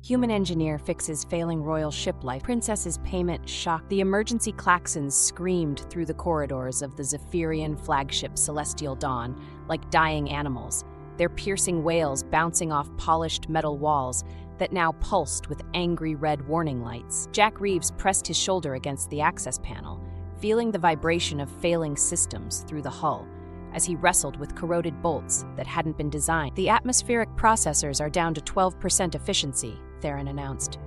Human engineer fixes failing royal ship life. Princess's payment shocked. The emergency klaxons screamed through the corridors of the Zephyrian flagship Celestial Dawn like dying animals, their piercing wails bouncing off polished metal walls that now pulsed with angry red warning lights. Jack Reeves pressed his shoulder against the access panel, feeling the vibration of failing systems through the hull as he wrestled with corroded bolts that hadn't been designed. The atmospheric processors are down to 12% efficiency, Theron announced,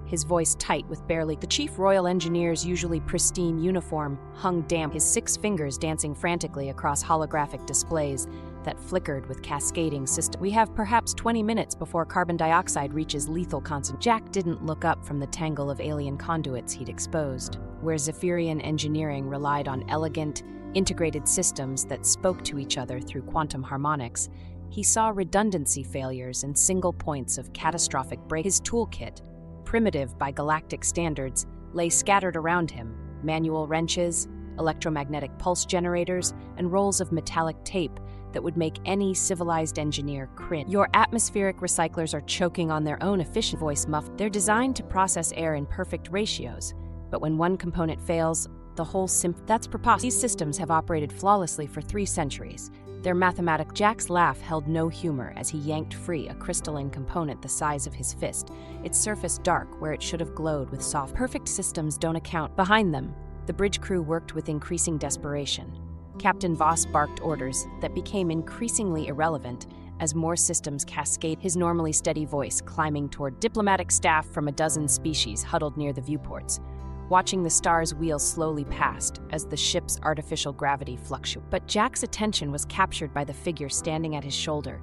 his voice tight with barely. The chief royal engineer's usually pristine uniform hung damp, his 6 fingers dancing frantically across holographic displays that flickered with cascading systems. We have perhaps 20 minutes before carbon dioxide reaches lethal concentration. Jack didn't look up from the tangle of alien conduits he'd exposed, where Zephyrian engineering relied on elegant, integrated systems that spoke to each other through quantum harmonics. He saw redundancy failures and single points of catastrophic break. His toolkit, primitive by galactic standards, lay scattered around him: manual wrenches, electromagnetic pulse generators, and rolls of metallic tape that would make any civilized engineer cringe. Your atmospheric recyclers are choking on their own efficient, voice muffled. They're designed to process air in perfect ratios, but when one component fails, the whole that's preposterous. These systems have operated flawlessly for 3 centuries. Their mathematic. Jack's laugh held no humor as he yanked free a crystalline component the size of his fist, its surface dark where it should have glowed with soft. Perfect systems don't account. Behind them, the bridge crew worked with increasing desperation. Captain Voss barked orders that became increasingly irrelevant as more systems cascade, his normally steady voice climbing toward diplomatic staff from a dozen species huddled near the viewports, watching the star's wheel slowly past as the ship's artificial gravity fluctuated. But Jack's attention was captured by the figure standing at his shoulder,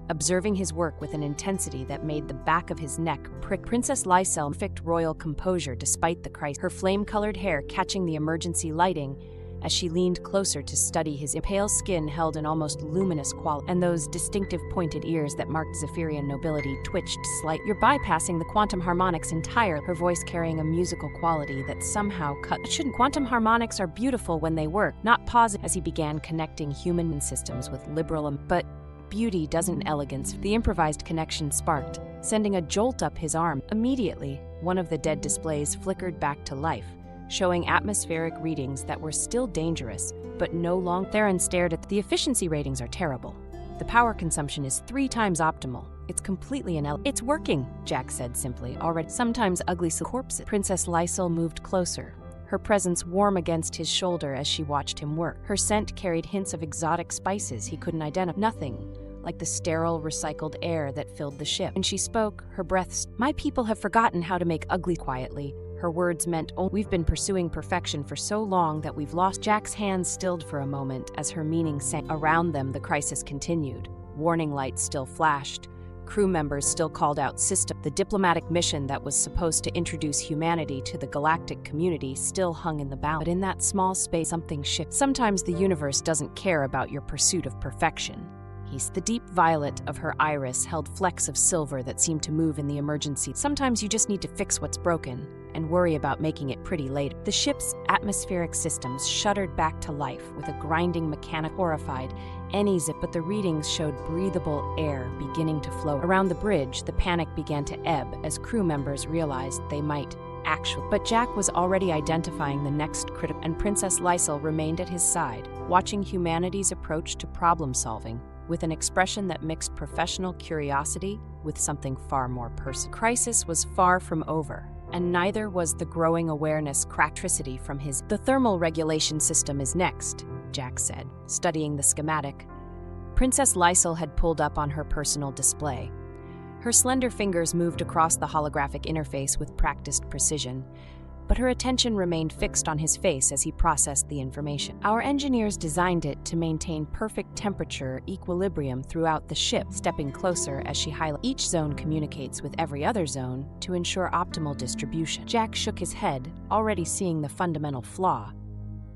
observing his work with an intensity that made the back of his neck prick. Princess Lysel perfect royal composure despite the crisis, her flame-colored hair catching the emergency lighting as she leaned closer to study his pale skin held an almost luminous quality, and those distinctive pointed ears that marked Zephyrian nobility twitched slightly. You're bypassing the quantum harmonics entirely, her voice carrying a musical quality that somehow cut. Shouldn't quantum harmonics are beautiful when they work, not positive. As he began connecting human systems with liberal, but beauty doesn't elegance. The improvised connection sparked, sending a jolt up his arm. Immediately, one of the dead displays flickered back to life, showing atmospheric readings that were still dangerous, but no longer. Theron stared at the efficiency ratings are terrible. The power consumption is 3 times optimal. It's completely It's working, Jack said simply, already. Sometimes ugly corpses. Princess Lysel moved closer, her presence warm against his shoulder as she watched him work. Her scent carried hints of exotic spices he couldn't identify. Nothing like the sterile, recycled air that filled the ship. When she spoke, her breath. My people have forgotten how to make ugly quietly. Her words meant, oh, we've been pursuing perfection for so long that we've lost. Jack's hands stilled for a moment as her meaning sank. Around them, the crisis continued. Warning lights still flashed. Crew members still called out system. The diplomatic mission that was supposed to introduce humanity to the galactic community still hung in the balance. But in that small space, something shifted. Sometimes the universe doesn't care about your pursuit of perfection. The deep violet of her iris held flecks of silver that seemed to move in the emergency. Sometimes you just need to fix what's broken and worry about making it pretty later. The ship's atmospheric systems shuddered back to life with a grinding mechanic. Horrified, but the readings showed breathable air beginning to flow. Around the bridge, the panic began to ebb as crew members realized they might actually. But Jack was already identifying the next critical, and Princess Lysel remained at his side, watching humanity's approach to problem solving with an expression that mixed professional curiosity with something far more personal. Crisis was far from over, and neither was the growing awareness cractricity from his. The thermal regulation system is next, Jack said, studying the schematic. Princess Lysel had pulled up on her personal display. Her slender fingers moved across the holographic interface with practiced precision, but her attention remained fixed on his face as he processed the information. Our engineers designed it to maintain perfect temperature equilibrium throughout the ship. Stepping closer as she highlighted, each zone communicates with every other zone to ensure optimal distribution. Jack shook his head, already seeing the fundamental flaw.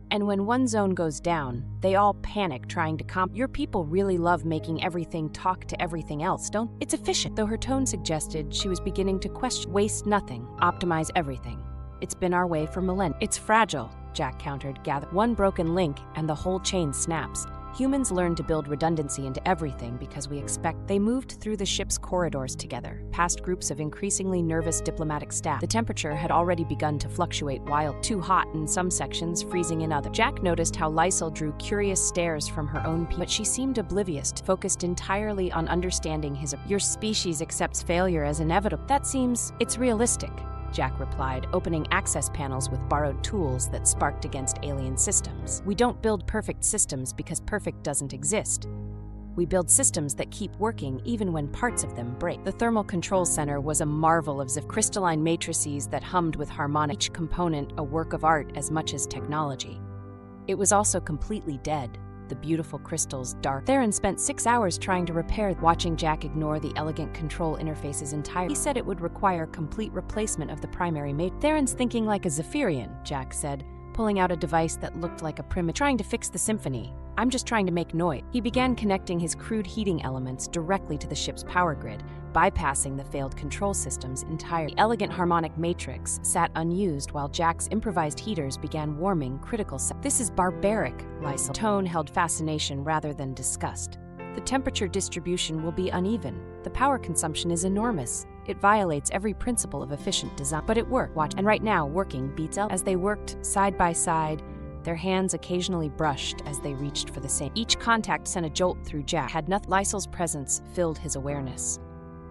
And when one zone goes down, they all panic trying to Your people really love making everything talk to everything else, don't? It's efficient. Though her tone suggested she was beginning to question. Waste nothing, optimize everything. It's been our way for millennia. It's fragile, Jack countered. Gather one broken link and the whole chain snaps. Humans learned to build redundancy into everything because we expect. They moved through the ship's corridors together, past groups of increasingly nervous diplomatic staff. The temperature had already begun to fluctuate, wild, too hot in some sections, freezing in others. Jack noticed how Lysol drew curious stares from her own people, but she seemed oblivious, focused entirely on understanding his. Your species accepts failure as inevitable. It's realistic, Jack replied, opening access panels with borrowed tools that sparked against alien systems. We don't build perfect systems because perfect doesn't exist. We build systems that keep working even when parts of them break. The thermal control center was a marvel of crystalline matrices that hummed with harmonic, each component a work of art as much as technology. It was also completely dead. The beautiful crystals dark. Theron spent 6 hours trying to repair, watching Jack ignore the elegant control interfaces entirely. He said it would require complete replacement of the primary mate. Theron's thinking like a Zephyrian, Jack said, pulling out a device that looked like a primitive. Trying to fix the symphony. I'm just trying to make noise. He began connecting his crude heating elements directly to the ship's power grid, bypassing the failed control systems entirely. The elegant harmonic matrix sat unused while Jack's improvised heaters began warming critical. This is barbaric, Lysol's tone held fascination rather than disgust. The temperature distribution will be uneven. The power consumption is enormous. It violates every principle of efficient design. But it worked. Watch. And right now, working beats out. As they worked side by side, their hands occasionally brushed as they reached for the same. Each contact sent a jolt through Jack. Had nothing. Lysol's presence filled his awareness.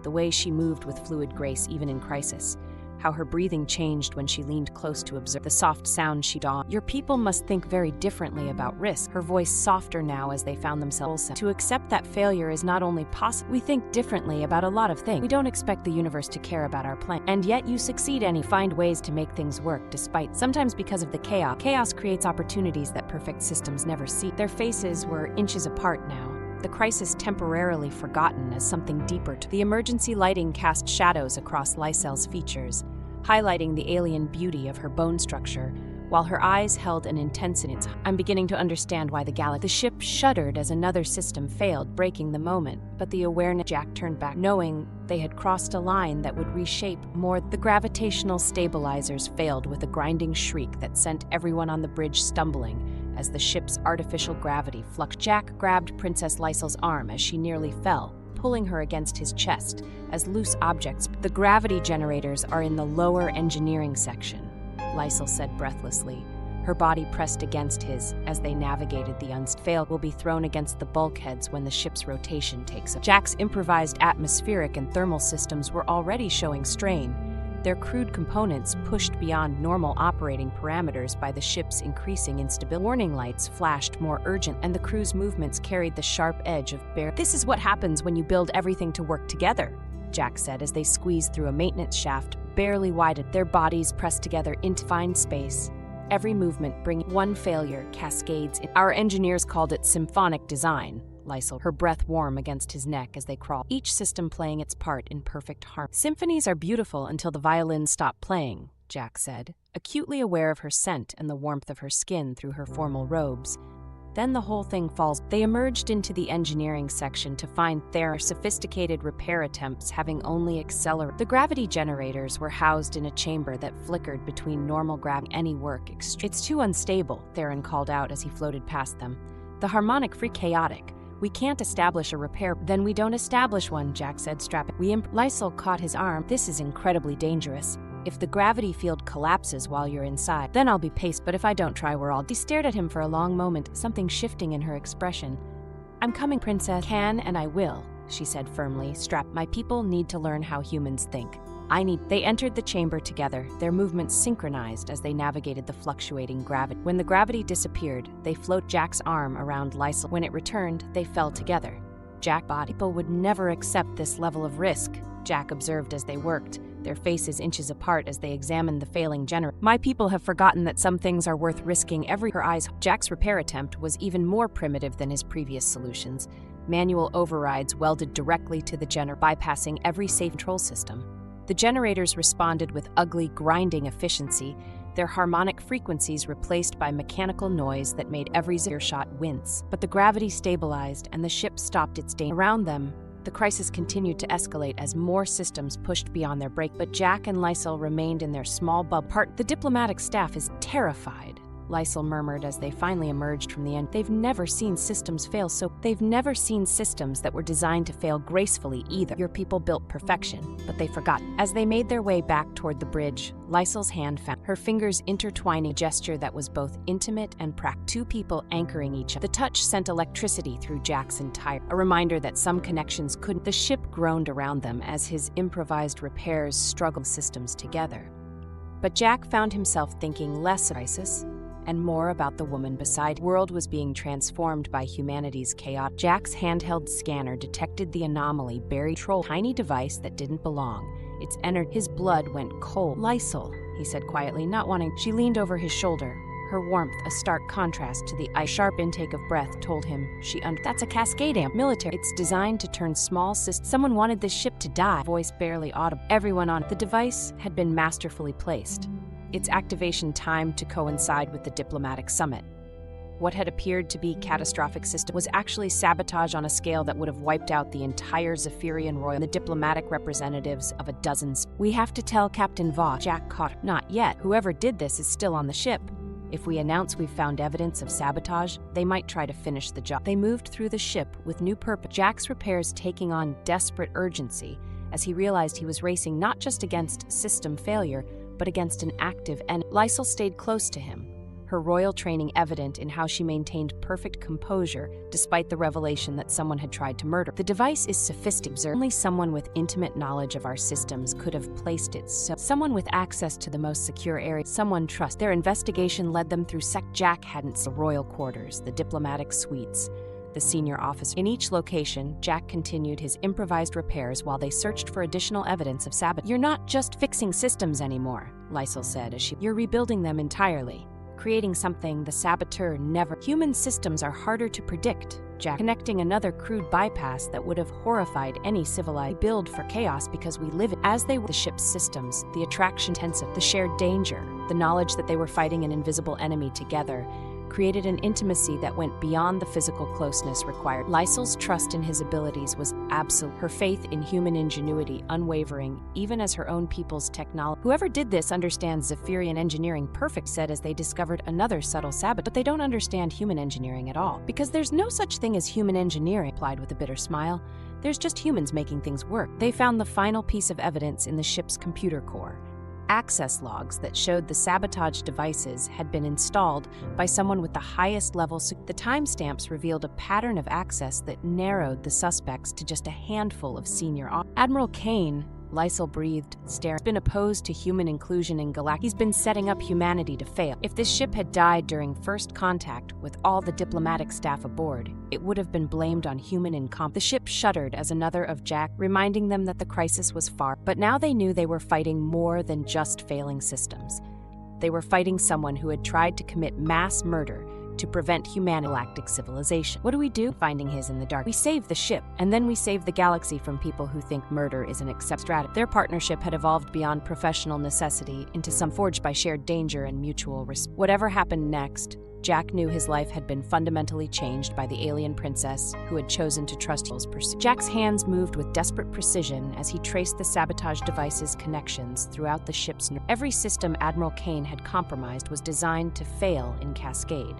The way she moved with fluid grace even in crisis. How her breathing changed when she leaned close to observe the soft sound she dawned. Your people must think very differently about risk. Her voice softer now as they found themselves. To accept that failure is not only possible. We think differently about a lot of things. We don't expect the universe to care about our plan. And yet you succeed and find ways to make things work despite. Sometimes because of the chaos. Chaos creates opportunities that perfect systems never see. Their faces were inches apart now. The crisis temporarily forgotten as something deeper. The emergency lighting cast shadows across Lysol's features, highlighting the alien beauty of her bone structure, while her eyes held an intensity. I'm beginning to understand why the ship shuddered as another system failed, breaking the moment, but the awareness. Jack turned back, knowing they had crossed a line that would reshape more. The gravitational stabilizers failed with a grinding shriek that sent everyone on the bridge stumbling as the ship's artificial gravity fluctuated. Jack grabbed Princess Lysol's arm as she nearly fell, pulling her against his chest as loose objects. The gravity generators are in the lower engineering section, Lysol said breathlessly. Her body pressed against his as they navigated the fail will be thrown against the bulkheads when the ship's rotation takes up. Jack's improvised atmospheric and thermal systems were already showing strain, their crude components pushed beyond normal operating parameters by the ship's increasing instability. Warning lights flashed more urgent, and the crew's movements carried the sharp edge of This is what happens when you build everything to work together, Jack said as they squeezed through a maintenance shaft barely widened, their bodies pressed together into fine space. Every movement bringing one failure cascades in. Our engineers called it symphonic design, Lysol, her breath warm against his neck as they crawled, each system playing its part in perfect harmony. Symphonies are beautiful until the violins stop playing, Jack said, acutely aware of her scent and the warmth of her skin through her formal robes. Then the whole thing falls. They emerged into the engineering section to find their sophisticated repair attempts having only accelerated. The gravity generators were housed in a chamber that flickered between normal gravity and any work. It's too unstable, Theron called out as he floated past them. The harmonic free chaotic. We can't establish a repair. Then we don't establish one, Jack said, strapping. Lysol caught his arm. This is incredibly dangerous. If the gravity field collapses while you're inside, then I'll be paced, but if I don't try, we're all. She stared at him for a long moment, something shifting in her expression. I'm coming, Princess. Can and I will, she said firmly. My people need to learn how humans think. They entered the chamber together, their movements synchronized as they navigated the fluctuating gravity. When the gravity disappeared, they floated Jack's arm around Lysol. When it returned, they fell together. People would never accept this level of risk, Jack observed as they worked, their faces inches apart as they examined the failing generator. My people have forgotten that some things are worth risking her eyes. Jack's repair attempt was even more primitive than his previous solutions. Manual overrides welded directly to the generator, bypassing every safe control system. The generators responded with ugly, grinding efficiency, their harmonic frequencies replaced by mechanical noise that made every earshot wince. But the gravity stabilized and the ship stopped its danger. Around them, the crisis continued to escalate as more systems pushed beyond their break. But Jack and Lysol remained in their small bubble. The diplomatic staff is terrified, Lysol murmured as they finally emerged from the end. They've never seen systems that were designed to fail gracefully either. Your people built perfection, but they forgot. As they made their way back toward the bridge, Lysol's hand found her fingers intertwining, a gesture that was both intimate and practical. Two people anchoring each other. The touch sent electricity through Jack's entire, a reminder that some connections couldn't. The ship groaned around them as his improvised repairs struggled systems together. But Jack found himself thinking less of crisis and more about the woman beside. The world was being transformed by humanity's chaos. Jack's handheld scanner detected the anomaly buried in a tiny device that didn't belong. Its energy. His blood went cold. Lysol, he said quietly, not wanting. She leaned over his shoulder. Her warmth, a stark contrast to the sharp intake of breath, told him that's a cascade amp. Military. It's designed to turn small systems. Someone wanted this ship to die. Voice barely audible. Everyone on the device had been masterfully placed. Its activation timed to coincide with the diplomatic summit. What had appeared to be catastrophic system was actually sabotage on a scale that would have wiped out the entire Zephyrian Royal and the diplomatic representatives of a dozen. We have to tell Captain Vaughn. Jack caught her. Not yet. Whoever did this is still on the ship. If we announce we've found evidence of sabotage, they might try to finish the job. They moved through the ship with new purpose, Jack's repairs taking on desperate urgency as he realized he was racing not just against system failure, but against an active enemy. Lysol stayed close to him, her royal training evident in how she maintained perfect composure despite the revelation that someone had tried to murder. The device is sophisticated. Only someone with intimate knowledge of our systems could have placed it so. Someone with access to the most secure area. Someone trust. Their investigation led them through Jack hadn't seen the royal quarters, the diplomatic suites, the senior officer. In each location, Jack continued his improvised repairs while they searched for additional evidence of sabotage. You're not just fixing systems anymore, Lysol said as you're rebuilding them entirely. Creating something the saboteur never. Human systems are harder to predict, Jack, connecting another crude bypass that would have horrified any civilized build for chaos because we live it. As they were the ship's systems, the attraction intensive, the shared danger, the knowledge that they were fighting an invisible enemy together, created an intimacy that went beyond the physical closeness required. Lysol's trust in his abilities was absolute, her faith in human ingenuity unwavering, even as her own people's technology. Whoever did this understands Zephyrian engineering perfect, said as they discovered another subtle sabotage. But they don't understand human engineering at all, because there's no such thing as human engineering, replied with a bitter smile. There's just humans making things work. They found the final piece of evidence in the ship's computer core. Access logs that showed the sabotage devices had been installed by someone with the highest level. The timestamps revealed a pattern of access that narrowed the suspects to just a handful of senior officers. Admiral Kane, Lysol breathed, staring. He's been opposed to human inclusion in galactic. He's been setting up humanity to fail. If this ship had died during first contact with all the diplomatic staff aboard, it would have been blamed on human incompetence. The ship shuddered as another of Jack, reminding them that the crisis was far. But now they knew they were fighting more than just failing systems. They were fighting someone who had tried to commit mass murder to prevent human galactic civilization. What do we do? Finding his in the dark. We save the ship, and then we save the galaxy from people who think murder is an acceptable strategy. Their partnership had evolved beyond professional necessity into some forged by shared danger and mutual respect. Whatever happened next, Jack knew his life had been fundamentally changed by the alien princess who had chosen to trust his pursuit. Jack's hands moved with desperate precision as he traced the sabotage device's connections throughout the ship's nerve. Every system Admiral Kane had compromised was designed to fail in cascade.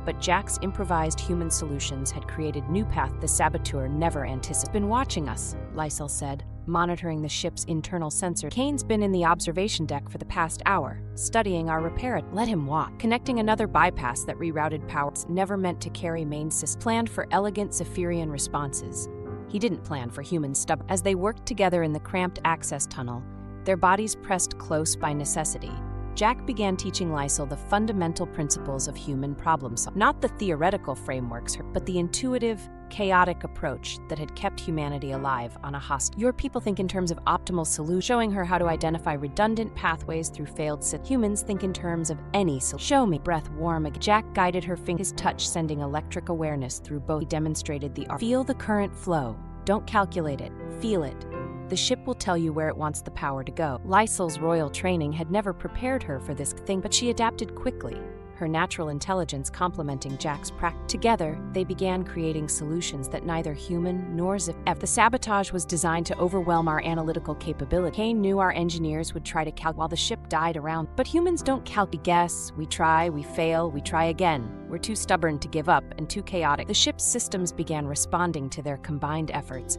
But Jack's improvised human solutions had created new paths the saboteur never anticipated. Been watching us, Lysol said, monitoring the ship's internal sensor. Kane's been in the observation deck for the past hour, studying our repair. Let him walk. Connecting another bypass that rerouted powers never meant to carry main system. Planned for elegant Zephyrian responses. He didn't plan for human stubbornness. As they worked together in the cramped access tunnel, their bodies pressed close by necessity, Jack began teaching Lysol the fundamental principles of human problem solving. Not the theoretical frameworks, but the intuitive, chaotic approach that had kept humanity alive on a hostile. Your people think in terms of optimal solutions, showing her how to identify redundant pathways through failed systems. Humans think in terms of any solution. Show me. Breath warm again. Jack guided her finger, his touch sending electric awareness through both. He demonstrated the art. Feel the current flow. Don't calculate it. Feel it. The ship will tell you where it wants the power to go. Lysol's royal training had never prepared her for this thing, but she adapted quickly. her natural intelligence complementing Jack's practice. Together, they began creating solutions that neither human nor The sabotage was designed to overwhelm our analytical capability. Kane knew our engineers would try to calculate while the ship died around. But humans don't calculate. We guess, we try, we fail, we try again. We're too stubborn to give up and too chaotic. The ship's systems began responding to their combined efforts.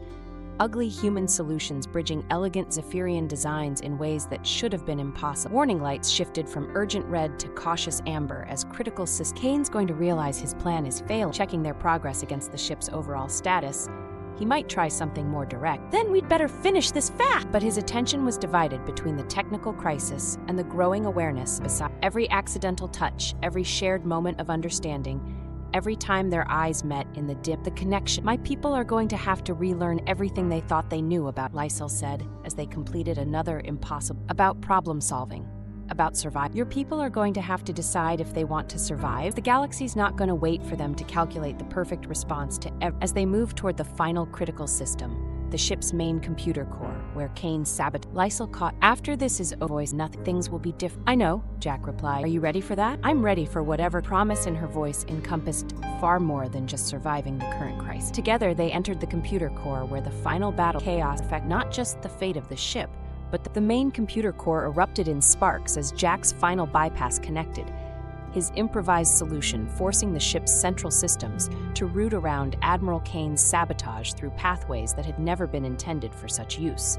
Ugly human solutions bridging elegant Zephyrian designs in ways that should have been impossible. Warning lights shifted from urgent red to cautious amber as critical systems. Kane's going to realize his plan is failing, checking their progress against the ship's overall status. He might try something more direct. Then we'd better finish this fast! But his attention was divided between the technical crisis and the growing awareness beside every accidental touch, every shared moment of understanding. Every time their eyes met in the connection. My people are going to have to relearn everything they thought they knew about, Lysel said, as they completed another impossible. About problem solving. About survival. Your people are going to have to decide if they want to survive. The galaxy's not going to wait for them to calculate the perfect response to as they move toward the final critical system. The ship's main computer core, where Kane sabotaged. Lysel caught. After this is over, nothing. Things will be different. I know, Jack replied. Are you ready for that? I'm ready for whatever. Promise in her voice encompassed far more than just surviving the current crisis. Together, they entered the computer core, where the final battle chaos affect not just the fate of the ship, but the main computer core erupted in sparks as Jack's final bypass connected. His improvised solution forcing the ship's central systems to route around Admiral Kane's sabotage through pathways that had never been intended for such use.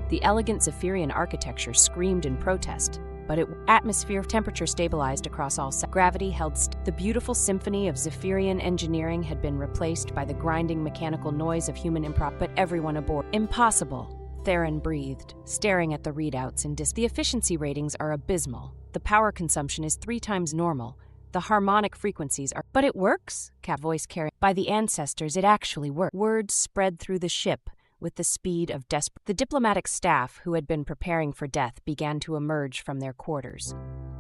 The elegant Zephyrian architecture screamed in protest, but atmosphere temperature stabilized across all gravity held The beautiful symphony of Zephyrian engineering had been replaced by the grinding mechanical noise of human improv, but everyone aboard. Impossible, Theron breathed, staring at the readouts in The efficiency ratings are abysmal. The power consumption is 3 times normal. The harmonic frequencies are... But it works, Cap voice carrying. By the ancestors, it actually worked. Words spread through the ship with the speed of desperate... The diplomatic staff who had been preparing for death began to emerge from their quarters.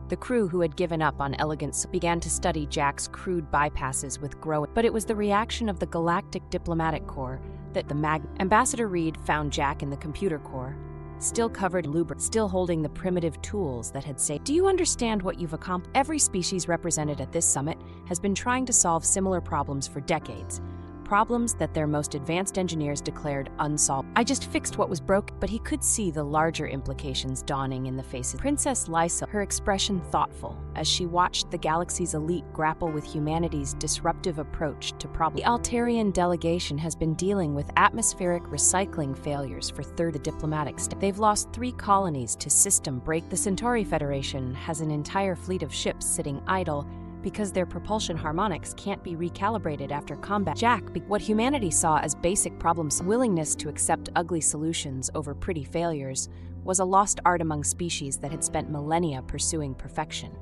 The crew who had given up on elegance began to study Jack's crude bypasses with growing... But it was the reaction of the Galactic Diplomatic Corps that Ambassador Reed found Jack in the computer core, still covered in lubricant, still holding the primitive tools that had saved. Do you understand what you've accomplished? Every species represented at this summit has been trying to solve similar problems for decades. Problems that their most advanced engineers declared unsolved. I just fixed what was broken, but he could see the larger implications dawning in the faces. Princess Lysel, her expression thoughtful, as she watched the galaxy's elite grapple with humanity's disruptive approach to problems. The Altarian delegation has been dealing with atmospheric recycling failures for the diplomatic staff. They've lost 3 colonies to system break. The Centauri Federation has an entire fleet of ships sitting idle because their propulsion harmonics can't be recalibrated after combat. Jack, what humanity saw as basic problems, willingness to accept ugly solutions over pretty failures, was a lost art among species that had spent millennia pursuing perfection.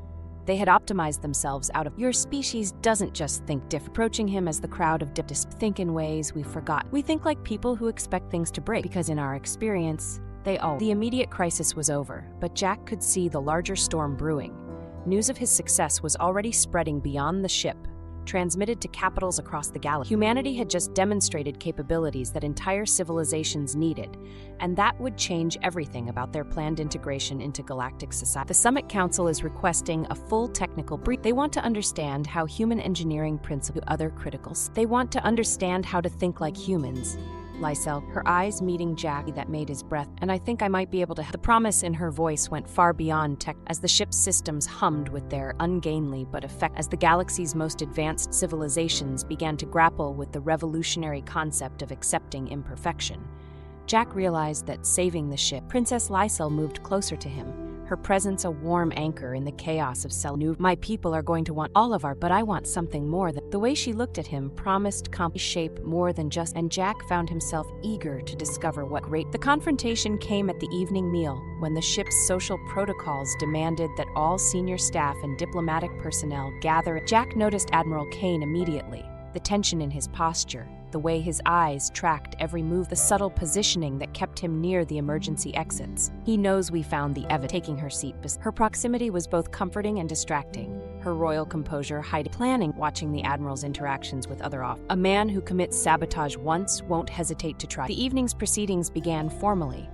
They had optimized themselves out of... Your species doesn't just think different. Approaching him as the crowd of think in ways we forgot. We think like people who expect things to break, because in our experience, they all... The immediate crisis was over, but Jack could see the larger storm brewing. News of his success was already spreading beyond the ship, transmitted to capitals across the galaxy. Humanity had just demonstrated capabilities that entire civilizations needed, and that would change everything about their planned integration into galactic society. The Summit Council is requesting a full technical brief. They want to understand how human engineering principles other criticals. They want to understand how to think like humans. Lysel, her eyes meeting Jack that made his breath, and I think I might be able to... The promise in her voice went far beyond tech as the ship's systems hummed with their ungainly but effect as the galaxy's most advanced civilizations began to grapple with the revolutionary concept of accepting imperfection. Jack realized that saving the ship, Princess Lysel moved closer to him, her presence a warm anchor in the chaos of My people are going to want all of our, but I want something more than... The way she looked at him promised shape more than just... And Jack found himself eager to discover what great... The confrontation came at the evening meal, when the ship's social protocols demanded that all senior staff and diplomatic personnel gather. Jack noticed Admiral Kane immediately, the tension in his posture, the way his eyes tracked every move, the subtle positioning that kept him near the emergency exits. He knows we found the evidence. Taking her seat. Her proximity was both comforting and distracting, her royal composure hiding, planning, watching the Admiral's interactions with other officers. A man who commits sabotage once won't hesitate to try. The evening's proceedings began formally,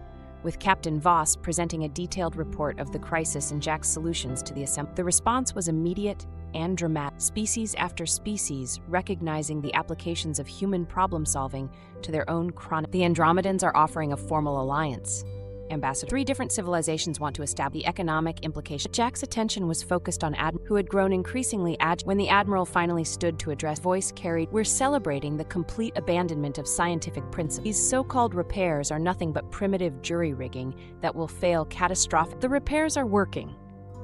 with Captain Voss presenting a detailed report of the crisis and Jack's solutions to the assembly. The response was immediate and dramatic, species after species recognizing the applications of human problem-solving to their own chronic. The Andromedans are offering a formal alliance. Ambassador. 3 different civilizations want to establish the economic implication. Jack's attention was focused on Admiral, who had grown increasingly agile. When the Admiral finally stood to address, voice carried, "We're celebrating the complete abandonment of scientific principles. These so-called repairs are nothing but primitive jury-rigging that will fail catastrophic. The repairs are working."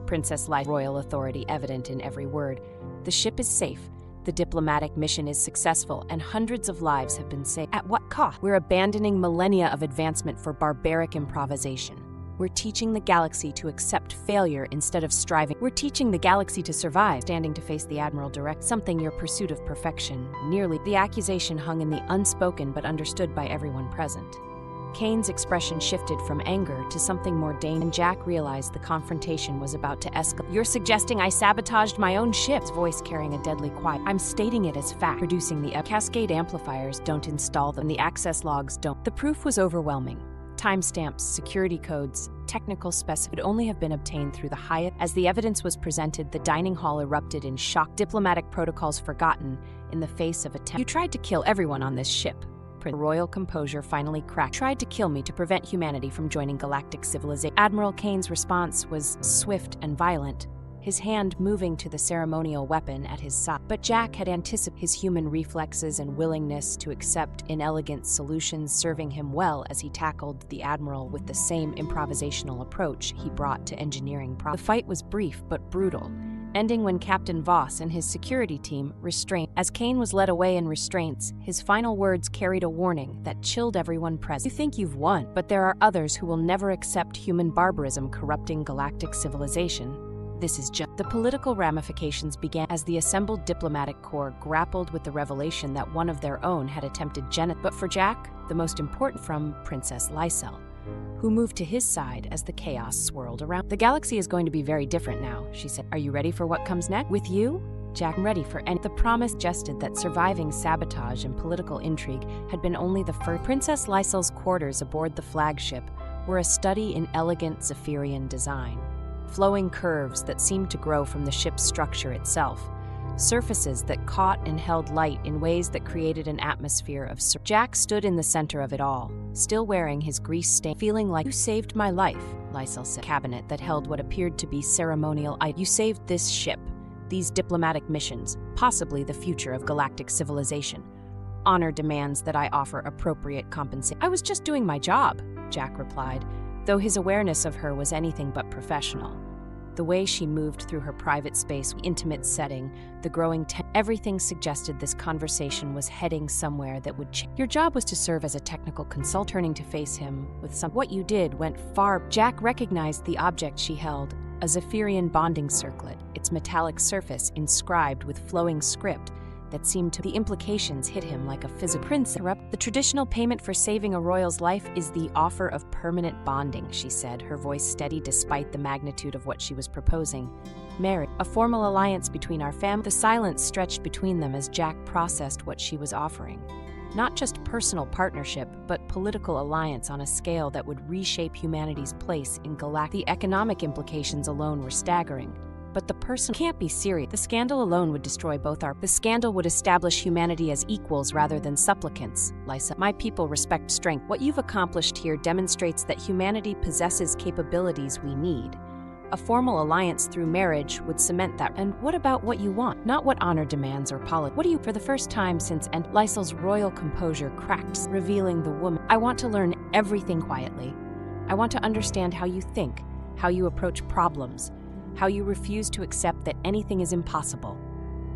Princess Life, royal authority evident in every word. "The ship is safe. The diplomatic mission is successful, and hundreds of lives have been saved. At what cost? We're abandoning millennia of advancement for barbaric improvisation. We're teaching the galaxy to accept failure instead of striving. We're teaching the galaxy to survive." Standing to face the Admiral direct, "Something your pursuit of perfection, nearly." The accusation hung in the unspoken but understood by everyone present. Kane's expression shifted from anger to something more dangerous, and Jack realized the confrontation was about to escalate. "You're suggesting I sabotaged my own ship's," voice carrying a deadly quiet. "I'm stating it as fact. Producing the cascade amplifiers don't install them, the access logs don't." The proof was overwhelming. Timestamps, security codes, technical specs would only have been obtained through the highest. As the evidence was presented, the dining hall erupted in shock. Diplomatic protocols forgotten in the face of attempt. "You tried to kill everyone on this ship." Royal composure finally cracked. "Tried to kill me to prevent humanity from joining galactic civilization." Admiral Kane's response was swift and violent, his hand moving to the ceremonial weapon at his side. But Jack had anticipated his human reflexes and willingness to accept inelegant solutions serving him well as he tackled the Admiral with the same improvisational approach he brought to engineering problems. The fight was brief but brutal, ending when Captain Voss and his security team restrained. As Kane was led away in restraints, his final words carried a warning that chilled everyone present. "You think you've won, but there are others who will never accept human barbarism corrupting galactic civilization. This is just." The political ramifications began as the assembled diplomatic corps grappled with the revelation that one of their own had attempted genocide. But for Jack, the most important from Princess Lysel, who moved to his side as the chaos swirled around. "The galaxy is going to be very different now," she said. "Are you ready for what comes next?" "With you?" Jack, ready for any. The promise suggested that surviving sabotage and political intrigue had been only the first. Princess Lysel's quarters aboard the flagship were a study in elegant Zephyrian design. Flowing curves that seemed to grow from the ship's structure itself. Surfaces that caught and held light in ways that created an atmosphere of Jack stood in the center of it all, still wearing his grease stain, feeling like, "You saved my life," Lysel said. Cabinet that held what appeared to be ceremonial items. "You saved this ship, these diplomatic missions, possibly the future of galactic civilization. Honor demands that I offer appropriate compensation." "I was just doing my job," Jack replied, though his awareness of her was anything but professional. The way she moved through her private space, intimate setting, the growing everything suggested this conversation was heading somewhere that would change. "Your job was to serve as a technical consultant." Turning to face him with some, "What you did went far." Jack recognized the object she held, a Zephyrian bonding circlet, its metallic surface inscribed with flowing script that seemed to. The implications hit him like a physical. "The traditional payment for saving a royal's life is the offer of permanent bonding," she said, her voice steady despite the magnitude of what she was proposing. "Marriage, a formal alliance between our families." The silence stretched between them as Jack processed what she was offering. Not just personal partnership, but political alliance on a scale that would reshape humanity's place in galactic. The economic implications alone were staggering. But the person can't be serious. The scandal alone would destroy both our. The scandal would establish humanity as equals rather than supplicants, Lysa. "My people respect strength. What you've accomplished here demonstrates that humanity possesses capabilities we need. A formal alliance through marriage would cement that." "And what about what you want? Not what honor demands or politics. What do you?" For the first time since Lysel's royal composure cracked, revealing the woman. "I want to learn everything quietly. I want to understand how you think, how you approach problems, how you refuse to accept that anything is impossible.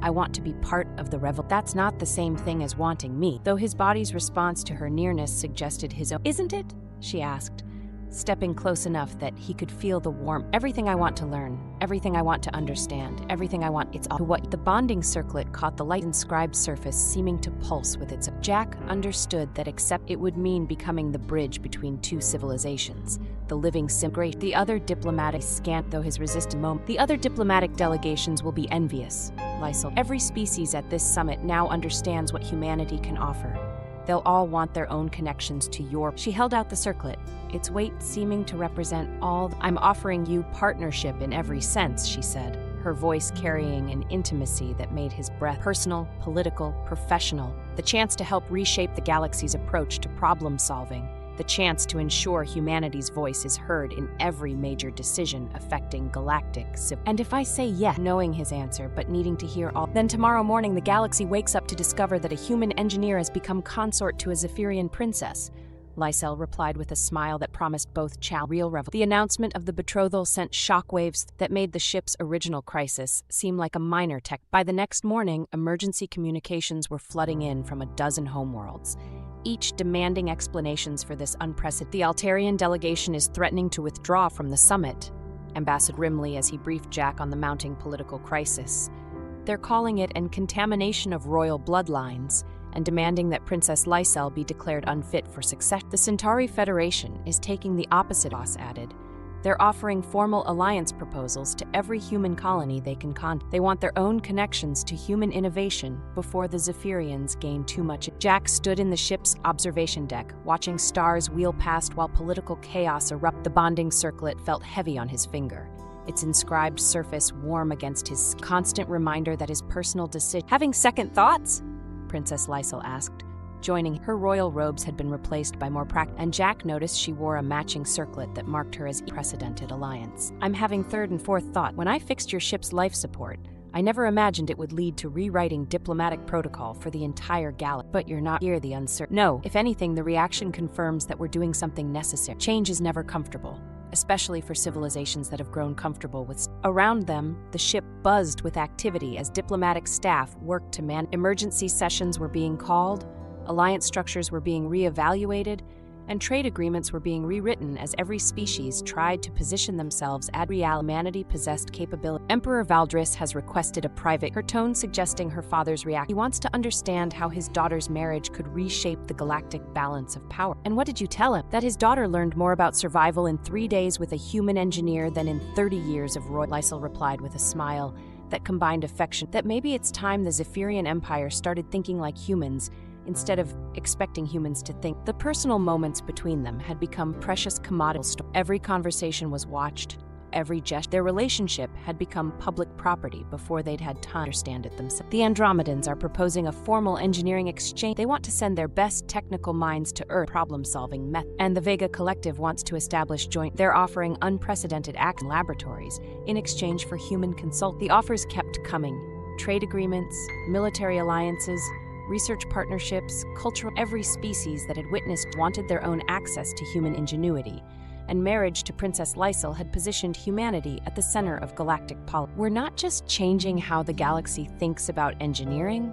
I want to be part of the revel." "That's not the same thing as wanting me," though his body's response to her nearness suggested his own. "Isn't it?" she asked, stepping close enough that he could feel the warmth. "Everything I want to learn, everything I want to understand, everything I want, it's all." What the bonding circlet caught the light inscribed surface seeming to pulse with its. Jack understood that except it would mean becoming the bridge between two civilizations. The living great. The other diplomatic scant though his resistant moment. "The other diplomatic delegations will be envious," Lysel. "Every species at this summit now understands what humanity can offer. They'll all want their own connections to your." She held out the circlet, its weight seeming to represent all. I'm offering you partnership in every sense, she said, her voice carrying an intimacy that made his breath personal, political, professional. The chance to help reshape the galaxy's approach to problem solving. The chance to ensure humanity's voice is heard in every major decision affecting galactic civilization. And if I say yes, knowing his answer but needing to hear all, then tomorrow morning the galaxy wakes up to discover that a human engineer has become consort to a Zephyrian princess. Lysel replied with a smile that promised both real revel. The announcement of the betrothal sent shockwaves that made the ship's original crisis seem like a minor tech. By the next morning, emergency communications were flooding in from a dozen homeworlds, each demanding explanations for this unprecedented. The Altarian delegation is threatening to withdraw from the summit, Ambassador grimly as he briefed Jack on the mounting political crisis. They're calling it an contamination of royal bloodlines and demanding that Princess Lysel be declared unfit for success. The Centauri Federation is taking the opposite, Boss added. They're offering formal alliance proposals to every human colony they can contact. They want their own connections to human innovation before the Zephyrians gain too much. Jack stood in the ship's observation deck, watching stars wheel past while political chaos erupted. The bonding circlet felt heavy on his finger, its inscribed surface warm against his constant reminder that his personal decision. Having second thoughts? Princess Lysel asked. Joining her royal robes had been replaced by more practical, and Jack noticed she wore a matching circlet that marked her as unprecedented alliance. I'm having third and fourth thought. When I fixed your ship's life support, I never imagined it would lead to rewriting diplomatic protocol for the entire galaxy. But you're not here, the uncertain. No, if anything, the reaction confirms that we're doing something necessary. Change is never comfortable, especially for civilizations that have grown comfortable with. Around them, the ship buzzed with activity as diplomatic staff worked to man. Emergency sessions were being called, alliance structures were being re-evaluated, and trade agreements were being rewritten as every species tried to position themselves at real humanity-possessed capability. Emperor Valdris has requested a private, her tone suggesting her father's reaction. He wants to understand how his daughter's marriage could reshape the galactic balance of power. And what did you tell him? That his daughter learned more about survival in 3 days with a human engineer than in 30 years of royal. Lysel replied with a smile that combined affection. That maybe it's time the Zephyrian Empire started thinking like humans, instead of expecting humans to think. The personal moments between them had become precious commodities. Every conversation was watched, every gesture. Their relationship had become public property before they'd had time to understand it themselves. The Andromedans are proposing a formal engineering exchange. They want to send their best technical minds to Earth problem-solving method. And the Vega Collective wants to establish joint. They're offering unprecedented action laboratories in exchange for human consult. The offers kept coming. Trade agreements, military alliances, research partnerships, cultural. Every species that had witnessed wanted their own access to human ingenuity, and marriage to Princess Lysel had positioned humanity at the center of galactic policy. We're not just changing how the galaxy thinks about engineering,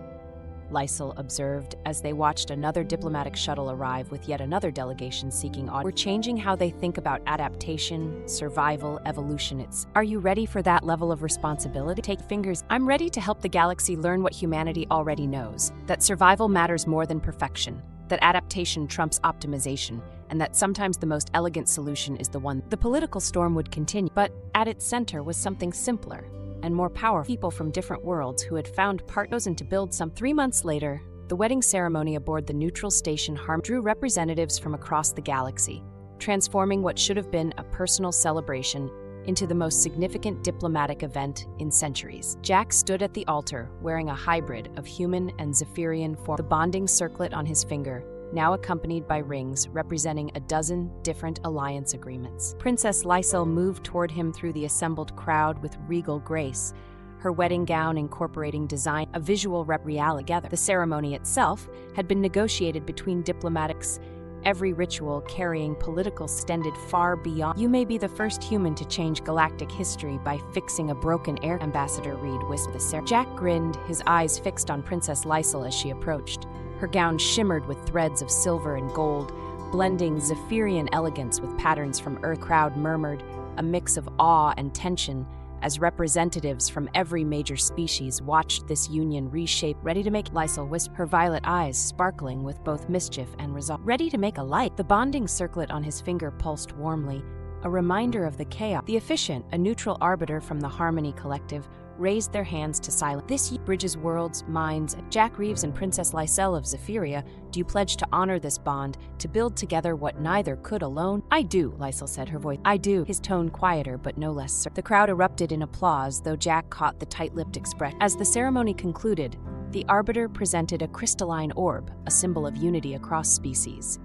Lysel observed as they watched another diplomatic shuttle arrive with yet another delegation seeking audit. We're changing how they think about adaptation, survival, evolution. Are you ready for that level of responsibility? Take fingers. I'm ready to help the galaxy learn what humanity already knows, that survival matters more than perfection, that adaptation trumps optimization, and that sometimes the most elegant solution is the one. The political storm would continue, but at its center was something simpler and more powerful. People from different worlds who had found chosen to build some. 3 months later, the wedding ceremony aboard the neutral station drew representatives from across the galaxy, transforming what should have been a personal celebration into the most significant diplomatic event in centuries. Jack stood at the altar, wearing a hybrid of human and Zephyrian form, the bonding circlet on his finger, now accompanied by rings representing a dozen different alliance agreements. Princess Lysel moved toward him through the assembled crowd with regal grace, her wedding gown incorporating design, a visual reality together. The ceremony itself had been negotiated between diplomatics, every ritual carrying political extended far beyond. You may be the first human to change galactic history by fixing a broken air, Ambassador Reed whispered. Jack grinned, his eyes fixed on Princess Lysel as she approached. Her gown shimmered with threads of silver and gold, blending Zephyrian elegance with patterns from Earth. Crowd murmured, a mix of awe and tension, as representatives from every major species watched this union reshape. Ready to make, Lysel whispered, her violet eyes sparkling with both mischief and resolve. Ready to make a light. The bonding circlet on his finger pulsed warmly, a reminder of the chaos. The Efficient, a neutral arbiter from the Harmony Collective, raised their hands to silence. This bridges worlds, minds. Jack Reeves and Princess Lysel of Zephyria, do you pledge to honor this bond, to build together what neither could alone? I do, Lysel said, her voice. I do, his tone quieter but no less certain. The crowd erupted in applause, though Jack caught the tight-lipped expression. As the ceremony concluded, the Arbiter presented a crystalline orb, a symbol of unity across species.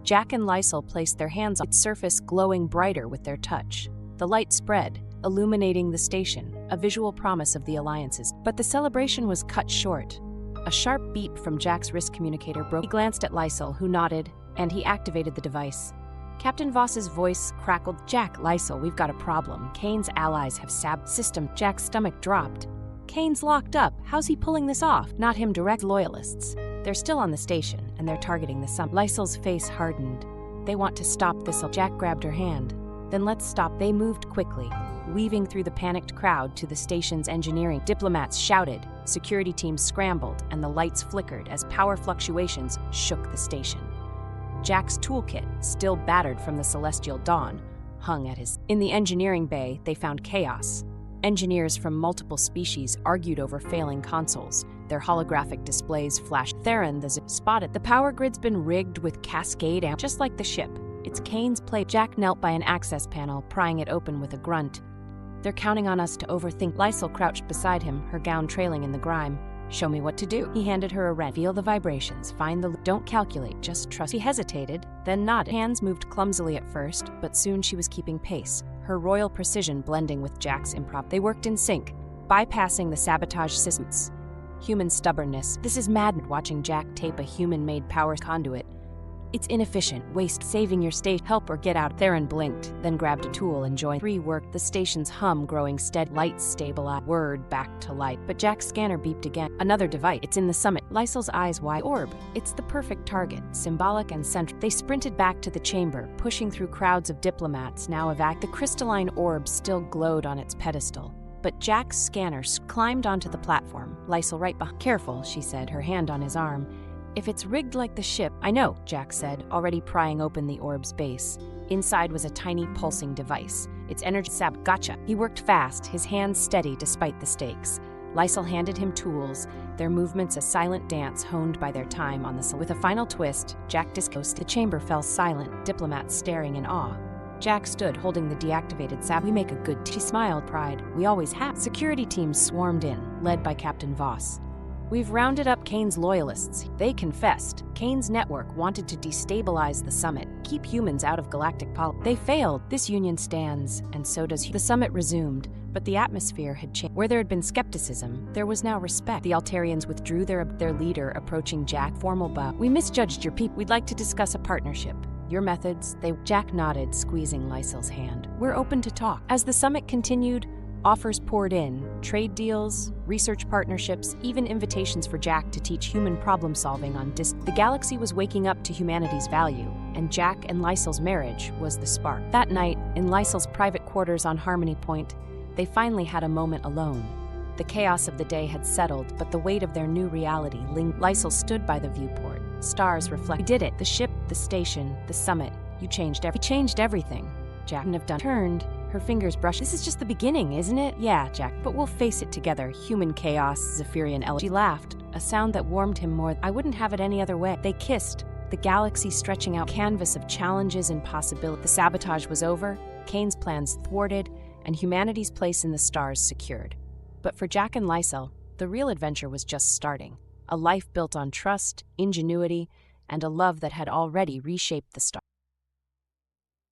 Jack and Lysel placed their hands on its surface, glowing brighter with their touch. The light spread, illuminating the station, a visual promise of the alliances. But the celebration was cut short. A sharp beep from Jack's wrist communicator broke. He glanced at Lysel, who nodded, and he activated the device. Captain Voss's voice crackled. Jack, Lysel, we've got a problem. Kane's allies have saboted system. Jack's stomach dropped. Kane's locked up. How's he pulling this off? Not him direct. Loyalists. They're still on the station, and they're targeting the summit. Lysel's face hardened. They want to stop this. Jack grabbed her hand. Then let's stop. They moved quickly, weaving through the panicked crowd to the station's engineering. Diplomats shouted, security teams scrambled, and the lights flickered as power fluctuations shook the station. Jack's toolkit, still battered from the celestial dawn, hung at his. In the engineering bay, they found chaos. Engineers from multiple species argued over failing consoles. Their holographic displays flashed. Theron, the spotted. The power grid's been rigged with cascade amp, just like the ship. It's Kane's play. Jack knelt by an access panel, prying it open with a grunt. They're counting on us to overthink. Lysel crouched beside him, her gown trailing in the grime. Show me what to do. He handed her a wrench. Feel the vibrations. Find the. Don't calculate, just trust. She hesitated, then nodded. Hands moved clumsily at first, but soon she was keeping pace, her royal precision blending with Jack's improv. They worked in sync, bypassing the sabotage systems. Human stubbornness. This is madness. Watching Jack tape a human-made power conduit. It's inefficient, waste, saving your station. Help or get out. Theron blinked, then grabbed a tool and joined. Three worked, the station's hum growing steady. Lights stabilized. Word back to light. But Jack's scanner beeped again. Another device. It's in the summit. Lysel's eyes wide. Orb. It's the perfect target, symbolic and central. They sprinted back to the chamber, pushing through crowds of diplomats now evac. The crystalline orb still glowed on its pedestal. But Jack's scanner climbed onto the platform. Lysel right behind. Careful, she said, her hand on his arm. If it's rigged like the ship. I know, Jack said, already prying open the orb's base. Inside was a tiny pulsing device. Its energy gotcha. He worked fast, his hands steady despite the stakes. Lysel handed him tools, their movements a silent dance honed by their time on the. With a final twist, Jack disclosed. The chamber fell silent, diplomats staring in awe. Jack stood holding the deactivated sab. We make a good team. She smiled, pride. We always have. Security teams swarmed in, led by Captain Voss. We've rounded up Kane's loyalists. They confessed. Kane's network wanted to destabilize the summit, keep humans out of galactic politics. They failed. This union stands, and so does. The summit resumed, but the atmosphere had changed. Where there had been skepticism, there was now respect. The Altarians withdrew their leader, approaching Jack. Formal bow. We misjudged your people. We'd like to discuss a partnership. Your methods, Jack nodded, squeezing Lysel's hand. We're open to talk. As the summit continued, offers poured in, trade deals, research partnerships, even invitations for Jack to teach human problem-solving on The galaxy was waking up to humanity's value, and Jack and Lysel's marriage was the spark. That night, in Lysel's private quarters on Harmony Point, they finally had a moment alone. The chaos of the day had settled, but the weight of their new reality lingered. Lysel stood by the viewport. Stars reflect. We did it. The ship, the station, the summit. You changed everything. Jack wouldn't have done. Turned. Her fingers brushed. This is just the beginning, isn't it? Yeah, Jack, but we'll face it together. Human chaos, Zephyrian element. She laughed, a sound that warmed him more. I wouldn't have it any other way. They kissed, the galaxy stretching out canvas of challenges and possibilities. The sabotage was over, Kane's plans thwarted, and humanity's place in the stars secured. But for Jack and Lysel, the real adventure was just starting. A life built on trust, ingenuity, and a love that had already reshaped the stars.